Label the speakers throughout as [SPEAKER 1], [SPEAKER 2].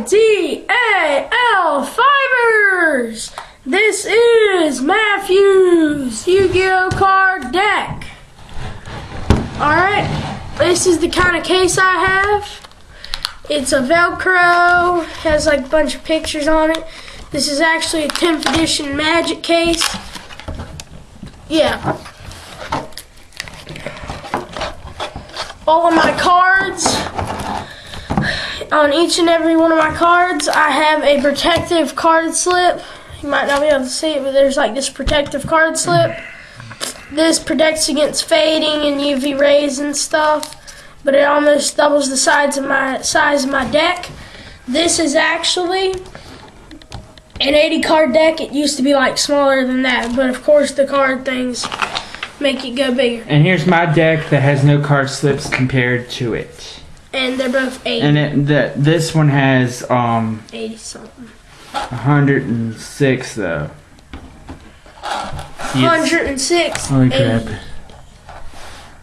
[SPEAKER 1] YDAL Fibers! This is Matthew's Yu-Gi-Oh! Card deck. Alright, this is the kind of case I have. It's a Velcro, has like a bunch of pictures on it. This is actually a 10th edition Magic case. Yeah. All of my cards, on each and every one of my cards, I have a protective card slip. You might not be able to see it, but there's like this protective card slip. This protects against fading and UV rays and stuff, but it almost doubles the size of my deck. This is actually an 80 card deck. It used to be like smaller than that, but of course the card things make it go bigger.
[SPEAKER 2] And here's my deck that has no card slips compared to it.
[SPEAKER 1] And they're both 80.
[SPEAKER 2] And this one has
[SPEAKER 1] 80 something.
[SPEAKER 2] 106 though.
[SPEAKER 1] 106.
[SPEAKER 2] Holy crap.
[SPEAKER 1] 80.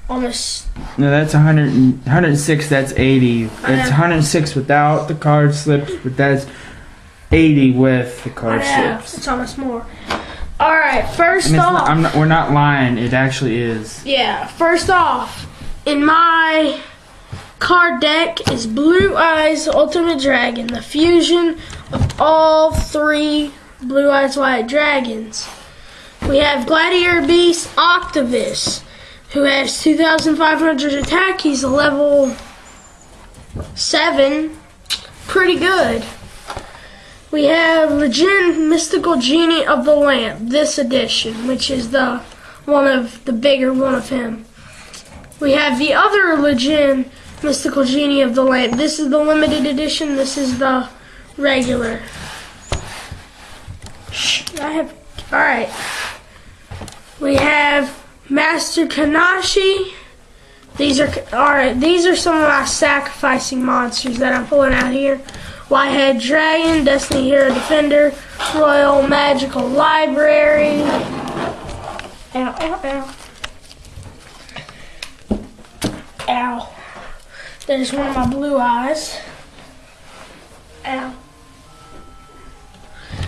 [SPEAKER 1] Almost.
[SPEAKER 2] No, that's 106, that's 80. It's 106 without the card slips, but that's 80 with the card slips.
[SPEAKER 1] It's almost more. Alright, first off.
[SPEAKER 2] We're not lying, it actually is.
[SPEAKER 1] Yeah, first off, in my card deck is Blue Eyes Ultimate Dragon, the fusion of all three Blue Eyes White Dragons. We have Gladiator Beast Octavius, who has 2,500 attack. He's a level 7. Pretty good. We have Legend Mystical Genie of the Lamp, this edition, which is the bigger one of him. We have the other Legend Mystical Genie of the Lamp. This is the limited edition. This is the regular. Alright. We have Master Kanashi. These are some of my sacrificing monsters that I'm pulling out here. Whitehead Dragon, Destiny Hero Defender, Royal Magical Library. Ow, ow, ow. Ow. There's one of my Blue Eyes. Ow.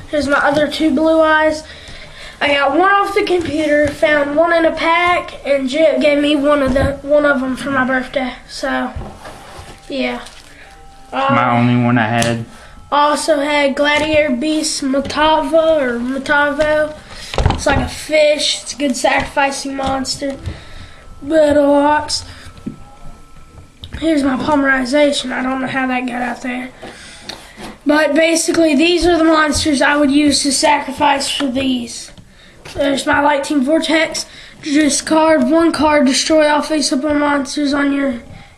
[SPEAKER 1] Here's my other two Blue Eyes. I got one off the computer, found one in a pack, and Jip gave me one of them for my birthday. So, yeah.
[SPEAKER 2] My only one I had.
[SPEAKER 1] Also had Gladiator Beast Mutavo. It's like a fish. It's a good sacrificing monster. Battle Ox. Here's my polymerization. I don't know how that got out there. But basically, these are the monsters I would use to sacrifice for these. There's my Light Team Vortex. Discard one card, destroy all face-up monsters on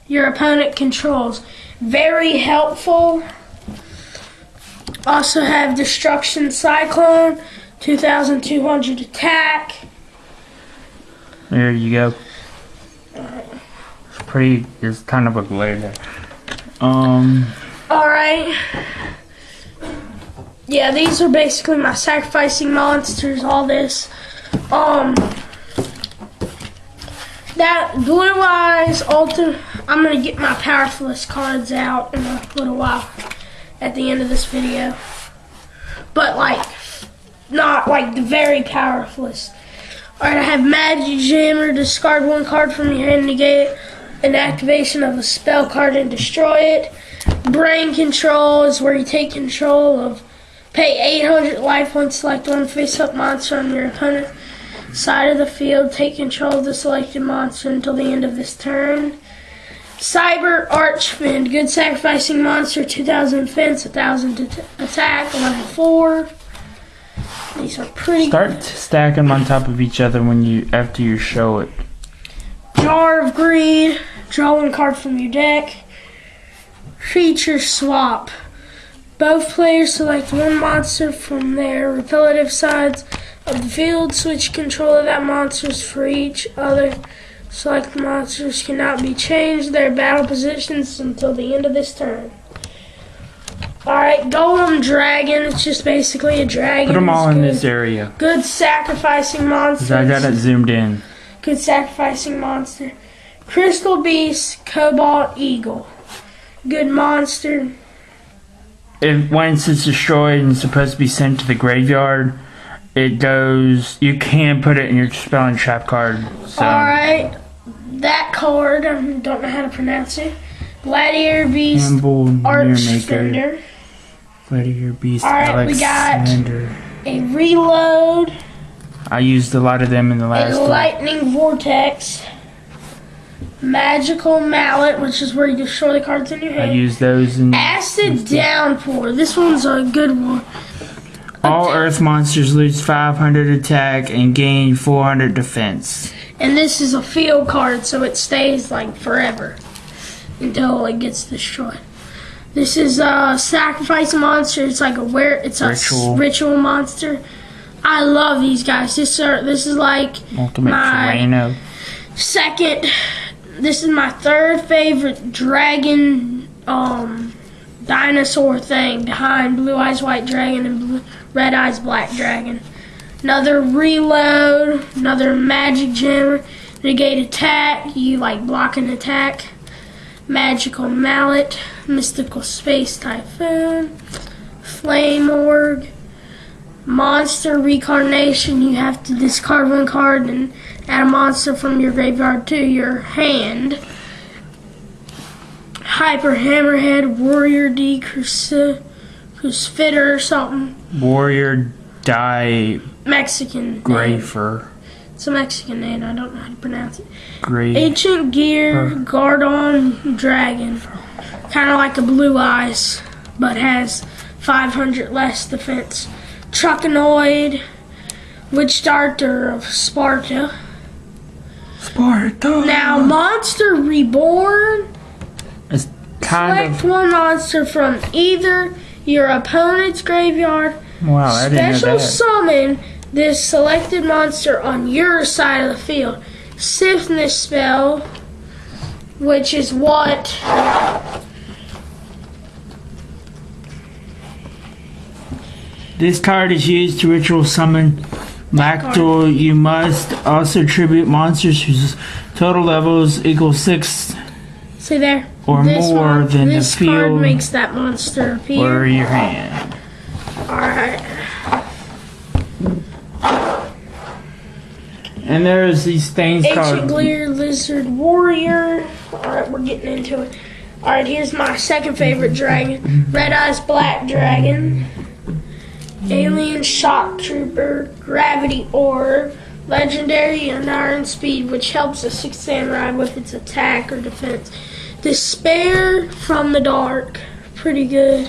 [SPEAKER 1] your opponent controls. Very helpful. Also have Destruction Cyclone, 2,200 attack.
[SPEAKER 2] There you go. It's kind of a glare there.
[SPEAKER 1] Alright. Yeah, these are basically my sacrificing monsters, all this. That Blue Eyes Ultimate, I'm going to get my Powerfulest cards out in a little while at the end of this video. But not like the very Powerfulest. Alright, I have Magic Jammer, discard one card from your hand, negate an activation of a spell card and destroy it. Brain Control is where you take control of, pay 800 life points, select one face-up monster on your opponent side of the field, take control of the selected monster until the end of this turn. Cyber Archfiend, good sacrificing monster, 2,000 defense, 1,000 attack, level 4. These are pretty
[SPEAKER 2] Start
[SPEAKER 1] good.
[SPEAKER 2] stacking them on top of each other after you show it.
[SPEAKER 1] Jar of Greed, draw one card from your deck. Feature Swap. Both players select one monster from their relative sides of the field. Switch control of that monsters for each other. Select monsters cannot be changed their battle positions until the end of this turn. Alright, Golem Dragon. It's just basically a dragon.
[SPEAKER 2] Put them all in this area.
[SPEAKER 1] Good sacrificing monsters.
[SPEAKER 2] I got it zoomed in.
[SPEAKER 1] Good sacrificing monster. Crystal Beast, Cobalt Eagle. Good monster.
[SPEAKER 2] once it's destroyed and supposed to be sent to the graveyard, it goes. You can put it in your spell and trap card. So.
[SPEAKER 1] All right, that card. I don't know how to pronounce it. Gladiator Beast, Archfender.
[SPEAKER 2] Gladiator Beast,
[SPEAKER 1] All right, we got
[SPEAKER 2] Alexander.
[SPEAKER 1] a Reload.
[SPEAKER 2] I used a lot of them in the last
[SPEAKER 1] A
[SPEAKER 2] one.
[SPEAKER 1] Lightning Vortex. Magical Mallet, which is where you destroy the cards in your
[SPEAKER 2] I
[SPEAKER 1] hand.
[SPEAKER 2] used those in.
[SPEAKER 1] Acid Downpour. This one's a good one.
[SPEAKER 2] All Earth monsters lose 500 attack and gain 400 defense.
[SPEAKER 1] And this is a field card, so it stays like forever until it gets destroyed. This is a sacrifice monster. It's like ritual monster. I love these guys. This is like
[SPEAKER 2] Ultimate
[SPEAKER 1] my
[SPEAKER 2] Sereno.
[SPEAKER 1] second. This is my third favorite dragon dinosaur thing behind Blue Eyes White Dragon and Red Eyes Black Dragon. Another Reload, another Magic Gem, negate attack, you like block an attack. Magical Mallet, Mystical Space Typhoon, Flame Org, Monster Reincarnation. You have to discard one card and add a monster from your graveyard to your hand. Hyper Hammerhead, Warrior D Crucifitter or something.
[SPEAKER 2] Warrior Die
[SPEAKER 1] Mexican name.
[SPEAKER 2] Grafer.
[SPEAKER 1] It's a Mexican name. I don't know how to pronounce it.
[SPEAKER 2] Great.
[SPEAKER 1] Ancient Gear, Gardon Dragon. Kind of like a Blue Eyes, but has 500 less defense. Truckanoid, Witch Darter of Sparta.
[SPEAKER 2] Sparta.
[SPEAKER 1] Now, Monster Reborn.
[SPEAKER 2] It's kind
[SPEAKER 1] Select one monster from either your opponent's graveyard.
[SPEAKER 2] Wow, I didn't know
[SPEAKER 1] Special
[SPEAKER 2] that.
[SPEAKER 1] summon this selected monster on your side of the field. Stiffness spell, which is what
[SPEAKER 2] This card is used to ritual summon Lactal. You must also tribute monsters whose total levels equal 6
[SPEAKER 1] see there.
[SPEAKER 2] or more than the
[SPEAKER 1] this card
[SPEAKER 2] field
[SPEAKER 1] makes that monster appear.
[SPEAKER 2] or your hand.
[SPEAKER 1] Alright.
[SPEAKER 2] And there's these things
[SPEAKER 1] Ancient
[SPEAKER 2] called
[SPEAKER 1] Gear Lizard Warrior. Alright, we're getting into it. Alright, here's my second favorite dragon. Red Eyes Black Dragon. Alien Shock Trooper. Gravity Orb. Legendary and Iron Speed, which helps a 6th Samurai with its attack or defense. Despair from the Dark. Pretty good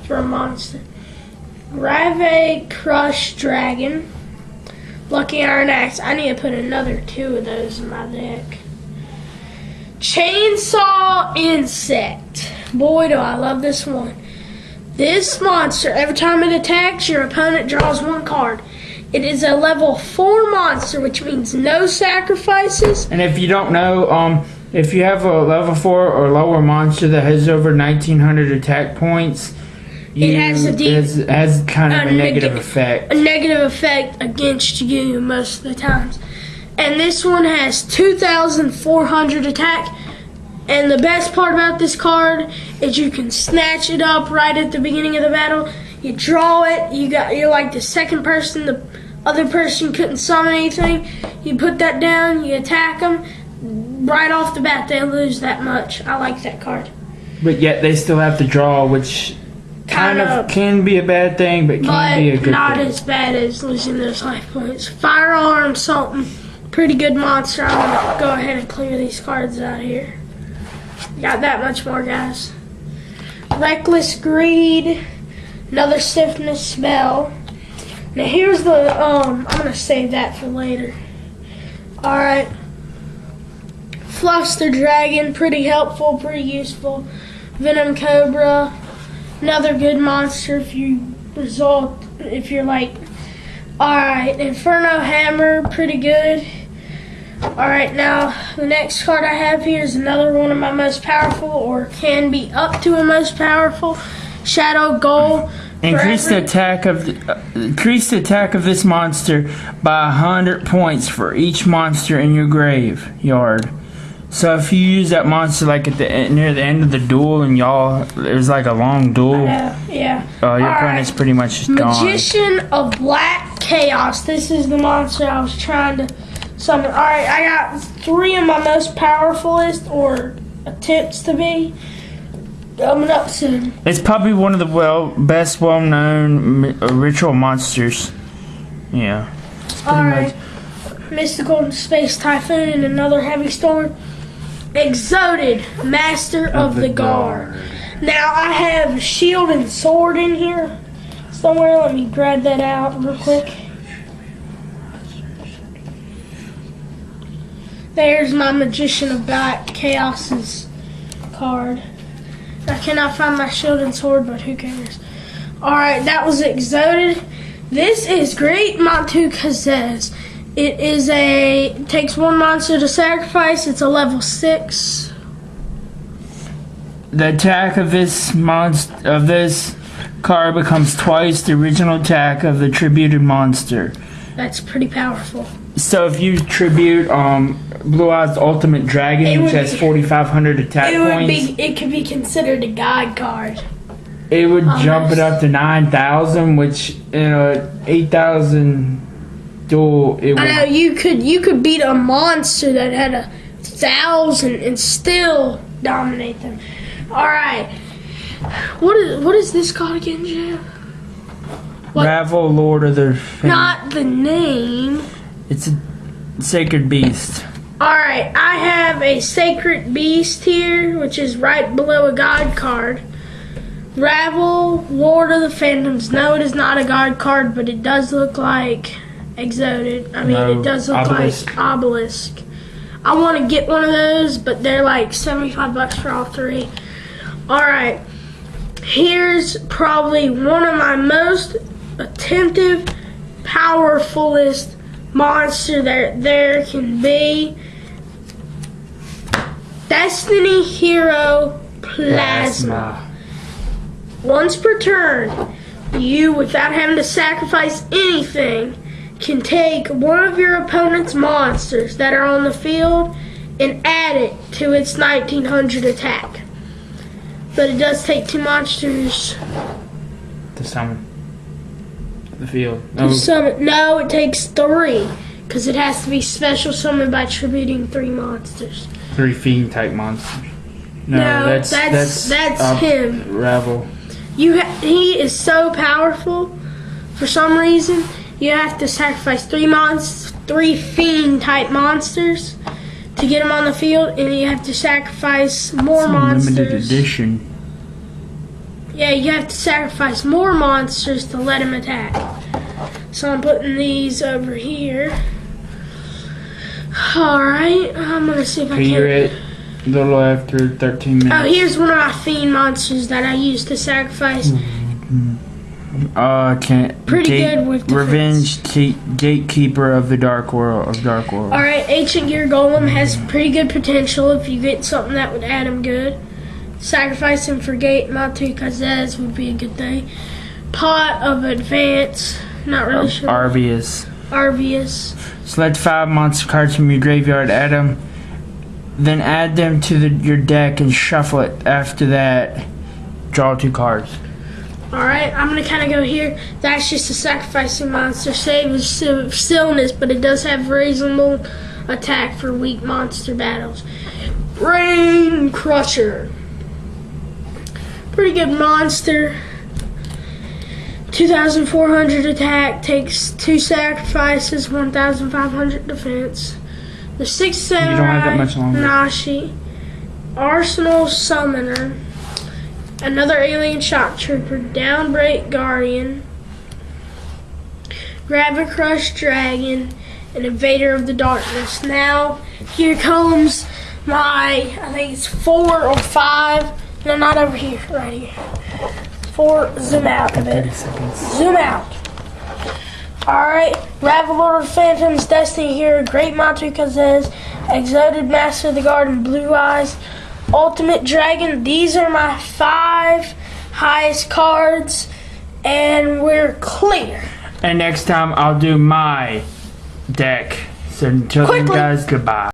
[SPEAKER 1] for a monster. Rave Crush Dragon. Lucky Iron Axe. I need to put another 2 of those in my deck. Chainsaw Insect. Boy, do I love this one. This monster, every time it attacks, your opponent draws 1 card. It is a level 4 monster, which means no sacrifices.
[SPEAKER 2] And if you don't know, if you have a level 4 or lower monster that has over 1900 attack points,
[SPEAKER 1] It has
[SPEAKER 2] has kind of a negative
[SPEAKER 1] a
[SPEAKER 2] effect.
[SPEAKER 1] negative effect against you most of the times. And this one has 2,400 attack. And the best part about this card is you can snatch it up right at the beginning of the battle. You draw it. You're like the second person. The other person couldn't summon anything. You put that down. You attack them. Right off the bat, they lose that much. I like that card.
[SPEAKER 2] But yet they still have to draw, which kind of can be a bad thing, but can be a
[SPEAKER 1] But
[SPEAKER 2] good
[SPEAKER 1] not
[SPEAKER 2] thing.
[SPEAKER 1] as bad as losing those life points. Firearm something. Pretty good monster. I'm going to go ahead and clear these cards out here. Got that much more, guys. Reckless Greed. Another stiffness spell. Now here's the, I'm going to save that for later. Alright. Fluster Dragon. Pretty helpful, pretty useful. Venom Cobra. Another good monster if you're like, alright, Inferno Hammer, pretty good. Alright, now the next card I have here is another one of my most powerful, or can be up to a most powerful, Shadow Goal.
[SPEAKER 2] Increase the attack of this monster by 100 points for each monster in your graveyard. So if you use that monster like at the near the end of the duel and y'all there's like a long duel,
[SPEAKER 1] Yeah.
[SPEAKER 2] your
[SPEAKER 1] Alright.
[SPEAKER 2] opponent's pretty much gone.
[SPEAKER 1] Magician of Black Chaos. This is the monster I was trying to summon. Alright, I got 3 of my most powerfulest, or attempts to be, coming up soon.
[SPEAKER 2] It's probably one of the best well-known ritual monsters. Yeah. It's pretty
[SPEAKER 1] Alright. Mystical Space Typhoon and another heavy storm. Exoded, Master of the Guard. Now I have shield and sword in here somewhere. Let me grab that out real quick. There's my Magician of Black Chaos's card. I cannot find my shield and sword, but who cares? Alright, that was Exoded. This is Great Montu Kazez. It takes 1 monster to sacrifice. It's a level 6.
[SPEAKER 2] The attack of this card becomes twice the original attack of the tributed monster.
[SPEAKER 1] That's pretty powerful.
[SPEAKER 2] So if you tribute Blue Eyes Ultimate Dragon, which has 4,500 attack points,
[SPEAKER 1] It could be considered a guide card.
[SPEAKER 2] it would jump it up to 9,000, which 8,000 duel. It would.
[SPEAKER 1] I know you could beat a monster that had 1,000 and still dominate them. All right, what is this called again, Jim? What?
[SPEAKER 2] Ravel, Lord of the.
[SPEAKER 1] Not the name.
[SPEAKER 2] It's a sacred beast.
[SPEAKER 1] Alright, I have a Sacred Beast here, which is right below a God card. Ravel, Lord of the Phantoms. No, it is not a God card, but it does look like Exoded. I mean,
[SPEAKER 2] No,
[SPEAKER 1] it does look
[SPEAKER 2] Obelisk.
[SPEAKER 1] like Obelisk. I want to get one of those, but they're like $75 for all 3. Alright, here's probably one of my most attentive, powerfulest monster there can be. Destiny Hero Plasma. Once per turn, you, without having to sacrifice anything, can take one of your opponent's monsters that are on the field and add it to its 1900 attack. But it does take 2 monsters
[SPEAKER 2] To summon the field.
[SPEAKER 1] to summon. No, it takes 3, because it has to be special summoned by tributing 3 monsters.
[SPEAKER 2] 3 fiend type monsters.
[SPEAKER 1] No, that's him.
[SPEAKER 2] Ravel.
[SPEAKER 1] He is so powerful. For some reason, you have to sacrifice 3 fiend type monsters to get him on the field, and you have to sacrifice more monsters.
[SPEAKER 2] Limited edition.
[SPEAKER 1] Yeah, you have to sacrifice more monsters to let him attack. So I'm putting these over here. Alright, I'm gonna see if I
[SPEAKER 2] You're
[SPEAKER 1] can.
[SPEAKER 2] at a little after 13 minutes.
[SPEAKER 1] Oh, here's one of my fiend monsters that I used to sacrifice. Pretty good with defense.
[SPEAKER 2] Revenge Gatekeeper of the Dark World.
[SPEAKER 1] Alright, Ancient Gear Golem has pretty good potential if you get something that would add him good. Sacrifice him for Gate Montu Kazez would be a good thing. Pot of Advance, not really sure. Arvius.
[SPEAKER 2] Select 5 monster cards from your graveyard, add them, then add them to your deck and shuffle it. After that, draw 2 cards.
[SPEAKER 1] Alright, I'm going to kind of go here. That's just a sacrificing monster. Save of Stillness, but it does have reasonable attack for weak monster battles. Brain Crusher. Pretty good monster. 2,400 attack, takes 2 sacrifices, 1,500 defense. The 6th Samurai,
[SPEAKER 2] You don't have that much longer.
[SPEAKER 1] Nashi, Arsenal Summoner, another Alien Shock Trooper, Downbreak Guardian, Gravicrush Dragon, and Invader of the Darkness. Now, here comes my, I think it's 4 or 5. No, not over here, right here. 4, zoom out a bit.
[SPEAKER 2] 30 seconds.
[SPEAKER 1] Zoom out. Alright, Ravel, Lord of Phantoms, Destiny Hero, Great Montu Kazez, Exoded, Master of the Garden, Blue Eyes, Ultimate Dragon. These are my 5 highest cards, and we're clear.
[SPEAKER 2] And next time I'll do my deck. So until then,
[SPEAKER 1] Quickly.
[SPEAKER 2] guys, goodbye.